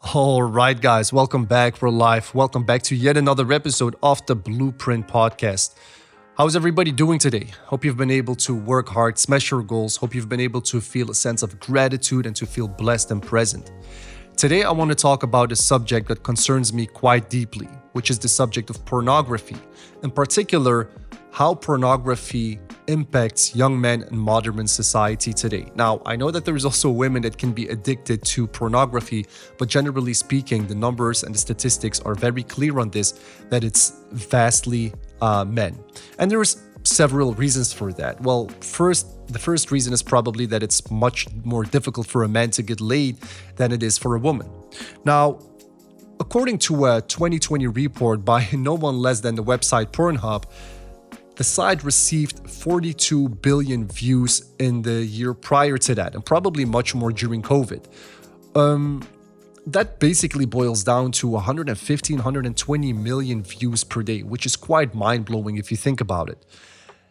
All right, guys, welcome back for life. Welcome back to yet another episode of the Blueprint Podcast. How's everybody doing today? Hope you've been able to work hard, smash your goals. Hope you've been able to feel a sense of gratitude and to feel blessed and present. Today, I want to talk about a subject that concerns me quite deeply, which is the subject of pornography. In particular, how pornography impacts young men in modern society today. Now, I know that there is also women that can be addicted to pornography, but generally speaking, the numbers and the statistics are very clear on this, that it's vastly men. And there's several reasons for that. Well, the first reason is probably that it's much more difficult for a man to get laid than it is for a woman. Now, according to a 2020 report by no one less than the website Pornhub, the site received 42 billion views in the year prior to that, and probably much more during COVID. That basically boils down to 115, 120 million views per day, which is quite mind-blowing if you think about it.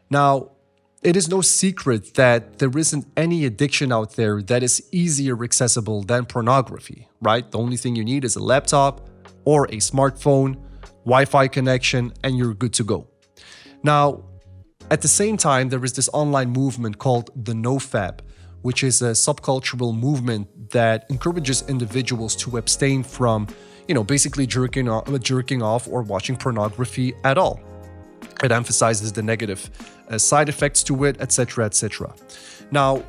Now, it is no secret that there isn't any addiction out there that is easier accessible than pornography, right? The only thing you need is a laptop or a smartphone, Wi-Fi connection, and you're good to go. Now, at the same time, there is this online movement called the NoFap, which is a subcultural movement that encourages individuals to abstain from, basically jerking off or watching pornography at all. It emphasizes the negative side effects to it, etc., etc. Now,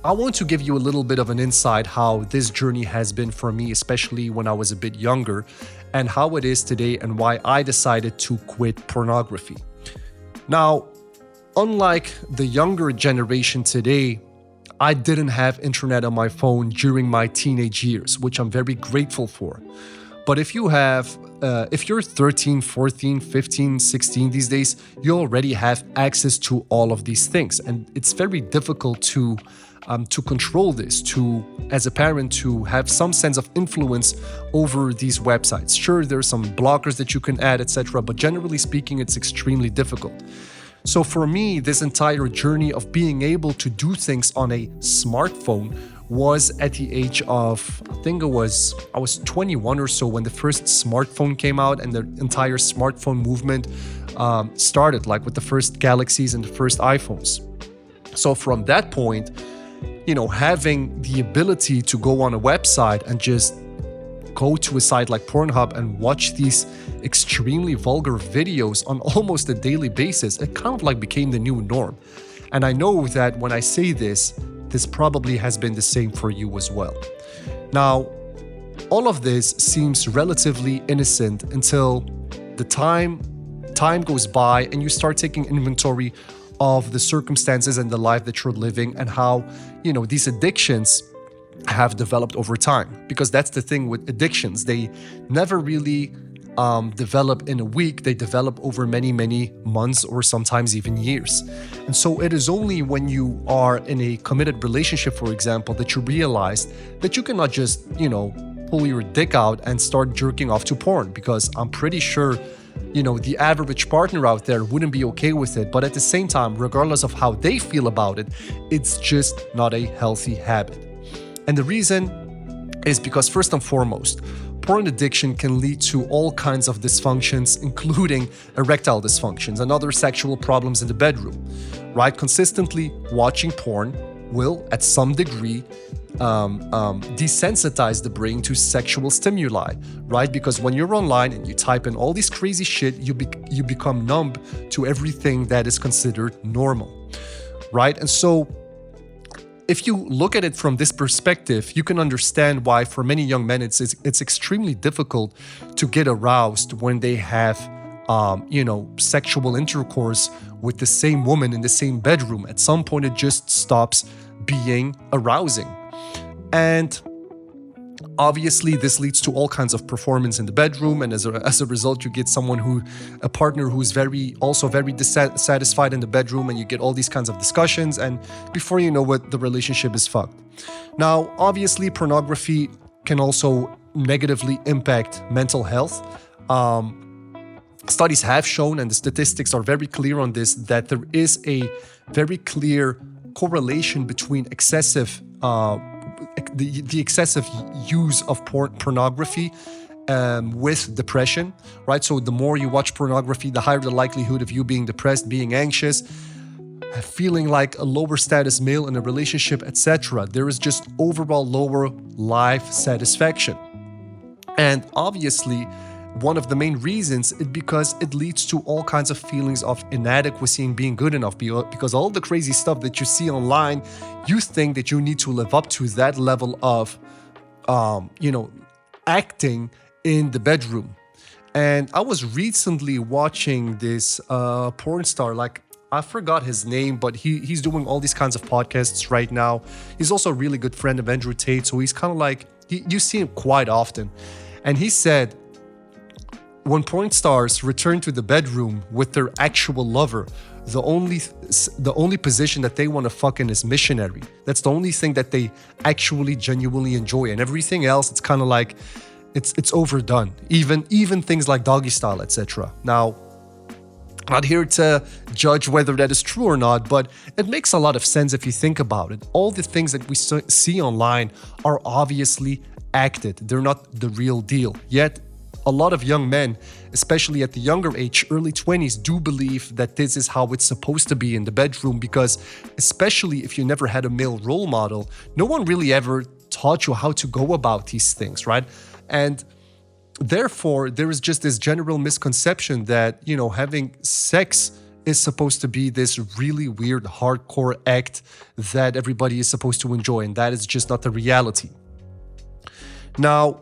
I want to give you a little bit of an insight how this journey has been for me, especially when I was a bit younger, and how it is today and why I decided to quit pornography. Now, unlike the younger generation today, I didn't have internet on my phone during my teenage years, which I'm very grateful for. But if you're 13, 14, 15, 16 these days, you already have access to all of these things. And it's very difficult to control this, as a parent, to have some sense of influence over these websites. Sure, there's some blockers that you can add, etc., but generally speaking, it's extremely difficult. So for me, this entire journey of being able to do things on a smartphone was at the age of, I was 21 or so when the first smartphone came out and the entire smartphone movement started, like with the first Galaxies and the first iPhones. So from that point, having the ability to go on a website and just go to a site like Pornhub and watch these extremely vulgar videos on almost a daily basis, it kind of like became the new norm. And I know that when I say this probably has been the same for you as well. Now, all of this seems relatively innocent until the time goes by and you start taking inventory of the circumstances and the life that you're living and how, these addictions have developed over time. Because that's the thing with addictions. They never really develop in a week. They develop over many, many months or sometimes even years. And so it is only when you are in a committed relationship, for example, that you realize that you cannot just, pull your dick out and start jerking off to porn, because I'm pretty sure the average partner out there wouldn't be okay with it. But at the same time, regardless of how they feel about it, it's just not a healthy habit. And the reason is because, first and foremost, porn addiction can lead to all kinds of dysfunctions, including erectile dysfunctions and other sexual problems in the bedroom, right? Consistently watching porn will, at some degree, desensitize the brain to sexual stimuli, right? Because when you're online and you type in all these crazy shit, you become numb to everything that is considered normal, right? And so if you look at it from this perspective, you can understand why for many young men it's extremely difficult to get aroused when they have sexual intercourse with the same woman in the same bedroom. At some point it just stops being arousing. And obviously this leads to all kinds of performance in the bedroom, and as a result you get a partner who's very dissatisfied in the bedroom, and you get all these kinds of discussions, and before you know it, the relationship is fucked. Now, obviously pornography can also negatively impact mental health. Studies have shown, and the statistics are very clear on this, that there is a very clear correlation between excessive the excessive use of pornography with depression, right? So the more you watch pornography, the higher the likelihood of you being depressed, being anxious, feeling like a lower status male in a relationship, etc. There is just overall lower life satisfaction. And obviously, one of the main reasons is because it leads to all kinds of feelings of inadequacy and being good enough. Because all the crazy stuff that you see online, you think that you need to live up to that level of, acting in the bedroom. And I was recently watching this porn star, like, I forgot his name, but he's doing all these kinds of podcasts right now. He's also a really good friend of Andrew Tate, so he's kind of like, you see him quite often. And he said, when porn stars return to the bedroom with their actual lover, the only position that they want to fuck in is missionary. That's the only thing that they actually genuinely enjoy. And everything else, it's kind of like, it's overdone. Even things like doggy style, etc. Now, not here to judge whether that is true or not, but it makes a lot of sense if you think about it. All the things that we see online are obviously acted. They're not the real deal. Yet, a lot of young men, especially at the younger age, early 20s, do believe that this is how it's supposed to be in the bedroom because, especially if you never had a male role model, no one really ever taught you how to go about these things, right? And therefore, there is just this general misconception that, having sex is supposed to be this really weird, hardcore act that everybody is supposed to enjoy, and that is just not the reality. Now,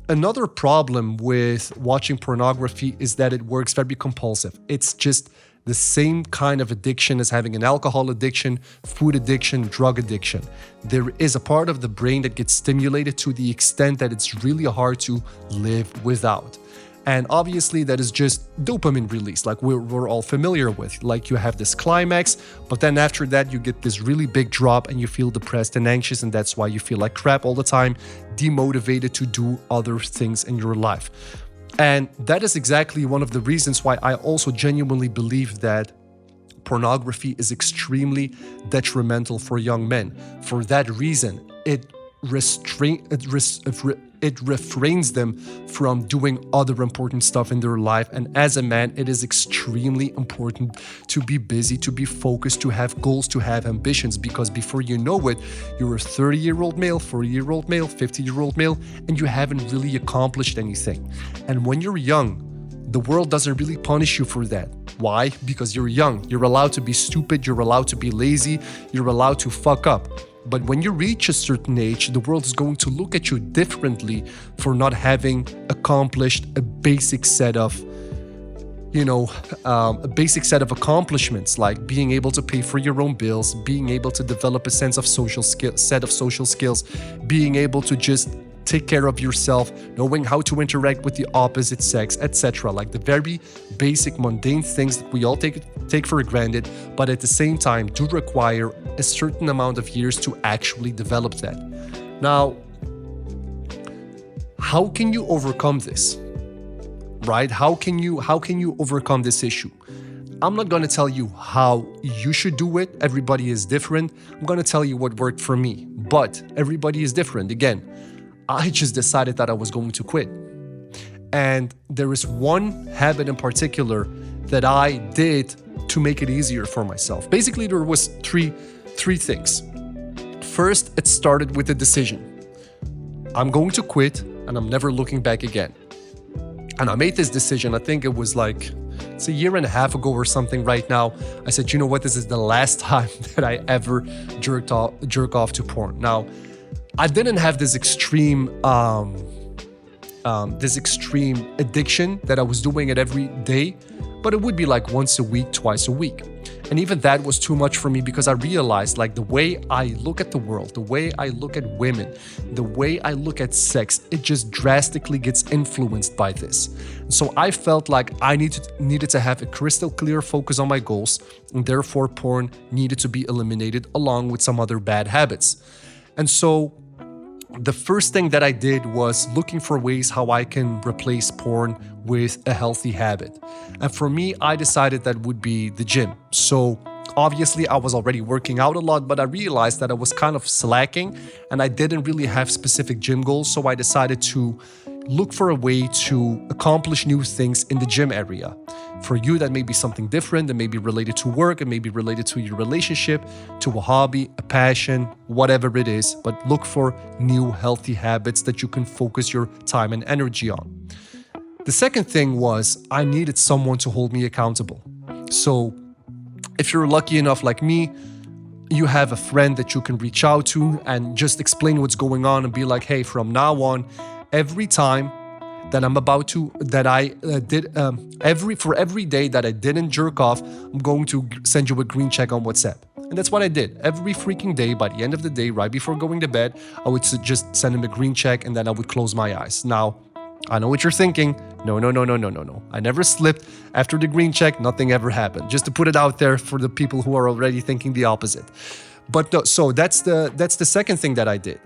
another problem with watching pornography is that it works very compulsive. It's just the same kind of addiction as having an alcohol addiction, food addiction, drug addiction. There is a part of the brain that gets stimulated to the extent that it's really hard to live without. And obviously that is just dopamine release, like we're all familiar with. Like you have this climax, but then after that you get this really big drop and you feel depressed and anxious, and that's why you feel like crap all the time, demotivated to do other things in your life. And that is exactly one of the reasons why I also genuinely believe that pornography is extremely detrimental for young men. For that reason, it refrains them from doing other important stuff in their life. And as a man, it is extremely important to be busy, to be focused, to have goals, to have ambitions, because before you know it, you're a 30-year-old male, 40-year-old male, 50-year-old male, and you haven't really accomplished anything. And when you're young, the world doesn't really punish you for that. Why? Because you're young. You're allowed to be stupid. You're allowed to be lazy. You're allowed to fuck up. But when you reach a certain age, the world is going to look at you differently for not having accomplished a basic set of, accomplishments, like being able to pay for your own bills, being able to develop a set of social skills, being able to just take care of yourself, knowing how to interact with the opposite sex, etc. Like the very basic, mundane things that we all take for granted, but at the same time do require a certain amount of years to actually develop that. Now, how can you overcome this? Right? How can you overcome this issue? I'm not going to tell you how you should do it. Everybody is different. I'm going to tell you what worked for me, but everybody is different. Again, I just decided that I was going to quit. And there is one habit in particular that I did to make it easier for myself. Basically, there was three things. First, it started with a decision. I'm going to quit and I'm never looking back again. And I made this decision, I think it was like, it's a year and a half ago or something right now. I said, you know what, this is the last time that I ever jerk off to porn. Now, I didn't have this extreme addiction that I was doing it every day, but it would be like once a week, twice a week. And even that was too much for me because I realized like the way I look at the world, the way I look at women, the way I look at sex, it just drastically gets influenced by this. So I felt like I needed to have a crystal clear focus on my goals, and therefore porn needed to be eliminated along with some other bad habits. And so the first thing that I did was looking for ways how I can replace porn with a healthy habit. And for me, I decided that would be the gym. So Obviously, I was already working out a lot, but I realized that I was kind of slacking and I didn't really have specific gym goals. So I decided to look for a way to accomplish new things in the gym area. For you, that may be something different. That may be related to work. It may be related to your relationship, to a hobby, a passion, whatever it is. But look for new healthy habits that you can focus your time and energy on. The second thing was I needed someone to hold me accountable. So if you're lucky enough like me, you have a friend that you can reach out to and just explain what's going on and be like, hey, from now on, every time that I'm about to, that I for every day that I didn't jerk off, I'm going to send you a green check on WhatsApp. And that's what I did. Every freaking day, by the end of the day, right before going to bed, I would just send him a green check and then I would close my eyes. Now, I know what you're thinking. No. I never slipped. After the green check, nothing ever happened. Just to put it out there for the people who are already thinking the opposite. But no, so that's the second thing that I did.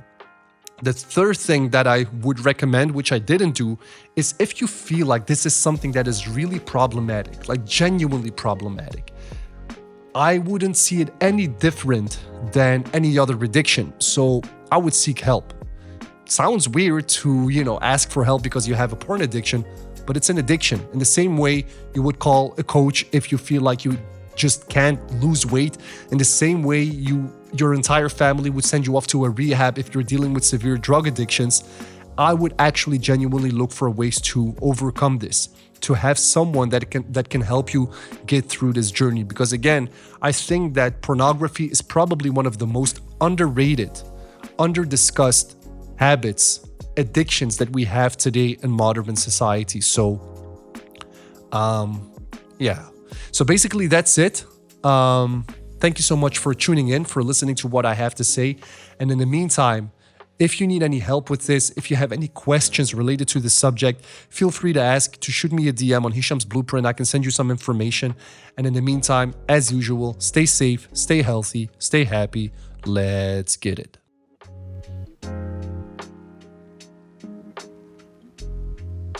The third thing that I would recommend, which I didn't do, is if you feel like this is something that is really problematic, like genuinely problematic, I wouldn't see it any different than any other addiction. So I would seek help. Sounds weird to, ask for help because you have a porn addiction, but it's an addiction. In the same way you would call a coach if you feel like you just can't lose weight. In the same way your entire family would send you off to a rehab if you're dealing with severe drug addictions. I would actually genuinely look for ways to overcome this, to have someone that can help you get through this journey. Because again, I think that pornography is probably one of the most underrated, under-discussed habits, addictions that we have today in modern society. So, yeah. So basically that's it. Thank you so much for tuning in, for listening to what I have to say. And in the meantime, if you need any help with this, if you have any questions related to the subject, feel free to ask, to shoot me a DM on Hisham's Blueprint. I can send you some information. And in the meantime, as usual, stay safe, stay healthy, stay happy. Let's get it.